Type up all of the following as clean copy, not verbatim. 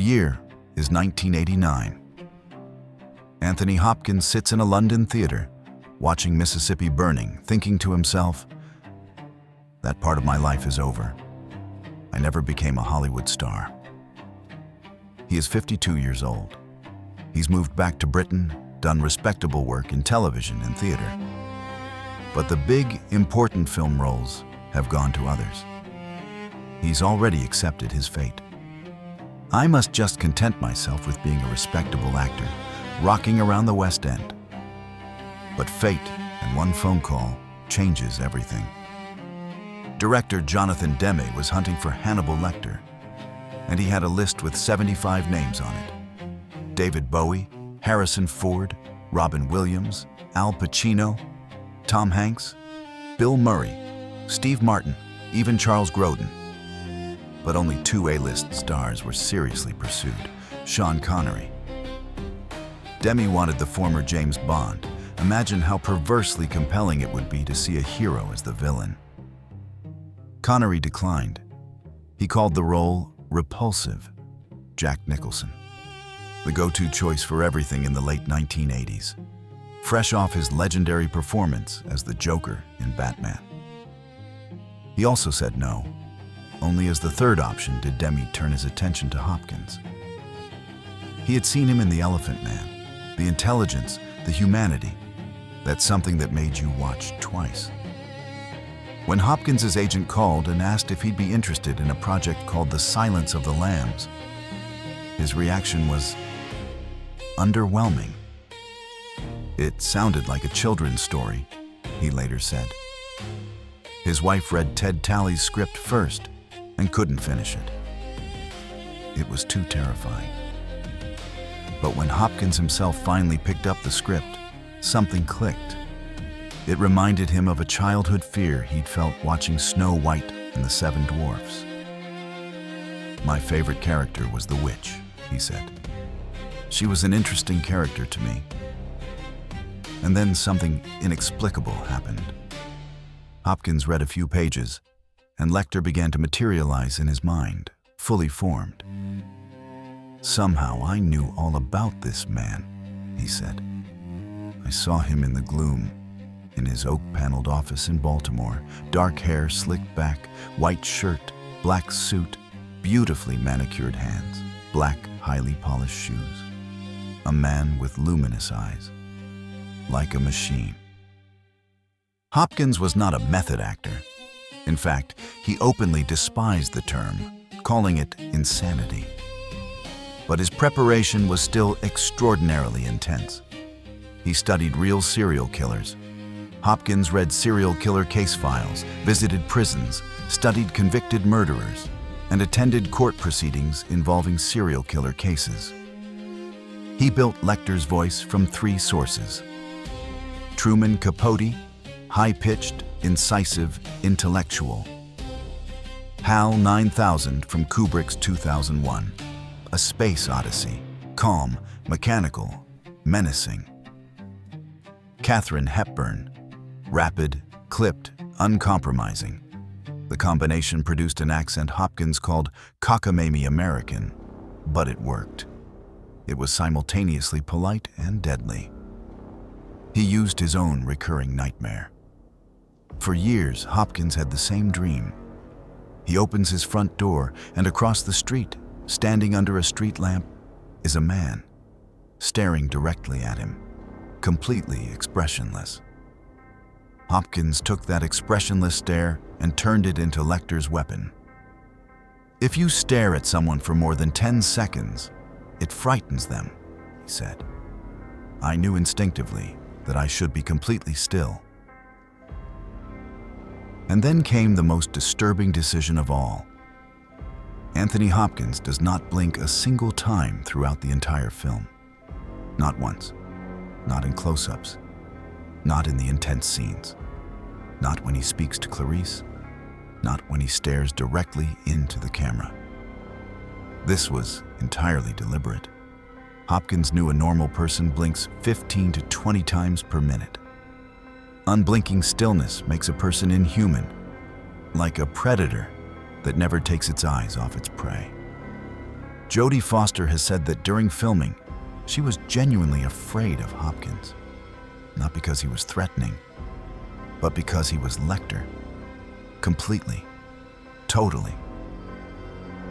year is 1989. Anthony Hopkins sits in a London theater, watching Mississippi burning, thinking to himself, "That part of my life is over. I never became a Hollywood star." He is 52 years old. He's moved back to Britain, done respectable work in television and theater. But the big, important film roles have gone to others. He's already accepted his fate. "I must just content myself with being a respectable actor, rocking around the West End." But fate and one phone call changes everything. Director Jonathan Demme was hunting for Hannibal Lecter, and he had a list with 75 names on it. David Bowie, Harrison Ford, Robin Williams, Al Pacino, Tom Hanks, Bill Murray, Steve Martin, even Charles Grodin. But only 2 A-list stars were seriously pursued: Sean Connery. Demme wanted the former James Bond. Imagine how perversely compelling it would be to see a hero as the villain. Connery declined. He called the role repulsive. Jack Nicholson, the go-to choice for everything in the late 1980s, fresh off his legendary performance as the Joker in Batman. He also said no. Only as the third option did Demme turn his attention to Hopkins. He had seen him in The Elephant Man, the intelligence, the humanity. That's something that made you watch twice. When Hopkins' agent called and asked if he'd be interested in a project called The Silence of the Lambs, his reaction was underwhelming. "It sounded like a children's story," he later said. His wife read Ted Talley's script first and couldn't finish it. It was too terrifying. But when Hopkins himself finally picked up the script, something clicked. It reminded him of a childhood fear he'd felt watching Snow White and the Seven Dwarfs. "My favorite character was the witch," he said. "She was an interesting character to me." And then something inexplicable happened. Hopkins read a few pages, and Lecter began to materialize in his mind, fully formed. "Somehow I knew all about this man," he said. "I saw him in the gloom, in his oak-paneled office in Baltimore, dark hair slicked back, white shirt, black suit, beautifully manicured hands, black, highly polished shoes. A man with luminous eyes, like a machine." Hopkins was not a method actor. In fact, he openly despised the term, calling it insanity. But his preparation was still extraordinarily intense. He studied real serial killers. Hopkins read serial killer case files, visited prisons, studied convicted murderers, and attended court proceedings involving serial killer cases. He built Lecter's voice from 3 sources: Truman Capote, high-pitched, incisive, intellectual; HAL 9000 from Kubrick's 2001, a space odyssey, calm, mechanical, menacing; Katharine Hepburn, rapid, clipped, uncompromising. The combination produced an accent Hopkins called cockamamie American, but it worked. It was simultaneously polite and deadly. He used his own recurring nightmare. For years, Hopkins had the same dream. He opens his front door, and across the street, standing under a street lamp, is a man, staring directly at him, completely expressionless. Hopkins took that expressionless stare and turned it into Lecter's weapon. "If you stare at someone for more than 10 seconds, it frightens them," he said. "I knew instinctively that I should be completely still." And then came the most disturbing decision of all. Anthony Hopkins does not blink a single time throughout the entire film. Not once. Not in close-ups. Not in the intense scenes. Not when he speaks to Clarice. Not when he stares directly into the camera. This was entirely deliberate. Hopkins knew a normal person blinks 15 to 20 times per minute. Unblinking stillness makes a person inhuman, like a predator that never takes its eyes off its prey. Jodie Foster has said that during filming, she was genuinely afraid of Hopkins. Not because he was threatening, but because he was Lecter. Completely. Totally.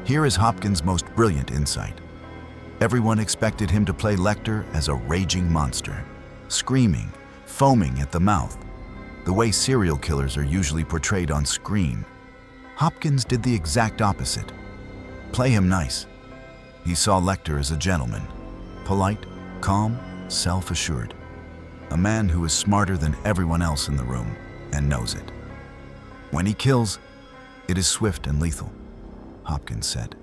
Here is Hopkins' most brilliant insight. Everyone expected him to play Lecter as a raging monster, screaming, foaming at the mouth, the way serial killers are usually portrayed on screen. Hopkins did the exact opposite. Play him nice. He saw Lecter as a gentleman, polite, calm, self-assured. A man who is smarter than everyone else in the room and knows it. When he kills, it is swift and lethal, Hopkins said.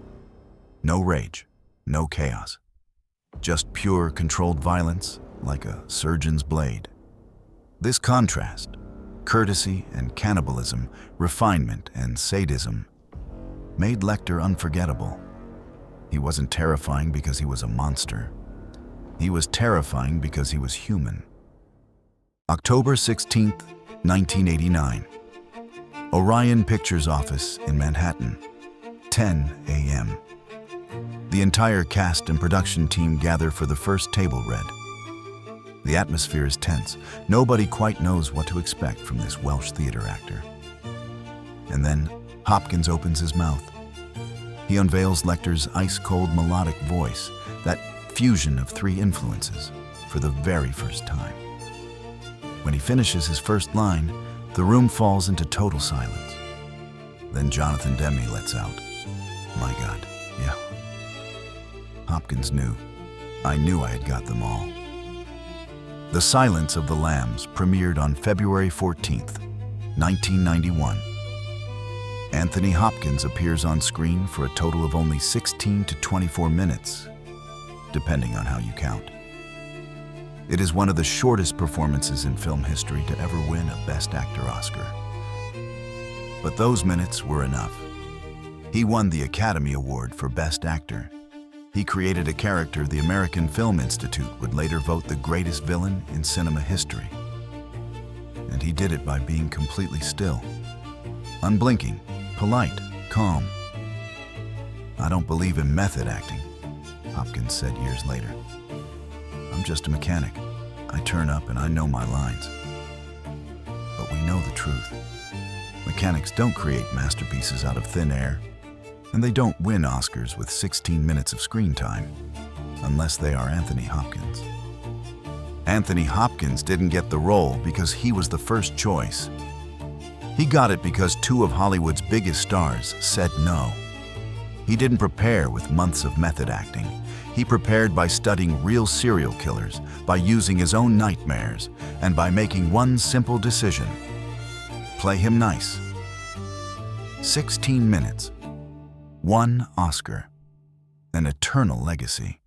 No rage, no chaos. Just pure, controlled violence like a surgeon's blade. This contrast, courtesy and cannibalism, refinement and sadism, made Lecter unforgettable. He wasn't terrifying because he was a monster. He was terrifying because he was human. October 16th, 1989. Orion Pictures office in Manhattan, 10 a.m. The entire cast and production team gather for the first table read. The atmosphere is tense. Nobody quite knows what to expect from this Welsh theater actor. And then Hopkins opens his mouth. He unveils Lecter's ice-cold melodic voice, that fusion of three influences, for the very first time. When he finishes his first line, the room falls into total silence. Then Jonathan Demme lets out, "My God, yeah." Hopkins knew. I knew I had got them all. The Silence of the Lambs premiered on February 14th, 1991. Anthony Hopkins appears on screen for a total of only 16 to 24 minutes, depending on how you count. It is one of the shortest performances in film history to ever win a Best Actor Oscar. But those minutes were enough. He won the Academy Award for Best Actor. He created a character the American Film Institute would later vote the greatest villain in cinema history. And he did it by being completely still, unblinking, polite, calm. "I don't believe in method acting," Hopkins said years later. "I'm just a mechanic. I turn up and I know my lines." But we know the truth. Mechanics don't create masterpieces out of thin air, and they don't win Oscars with 16 minutes of screen time, unless they are Anthony Hopkins. Anthony Hopkins didn't get the role because he was the first choice. He got it because two of Hollywood's biggest stars said no. He didn't prepare with months of method acting. He prepared by studying real serial killers, by using his own nightmares, and by making one simple decision: play him nice. 16 minutes, one Oscar, an eternal legacy.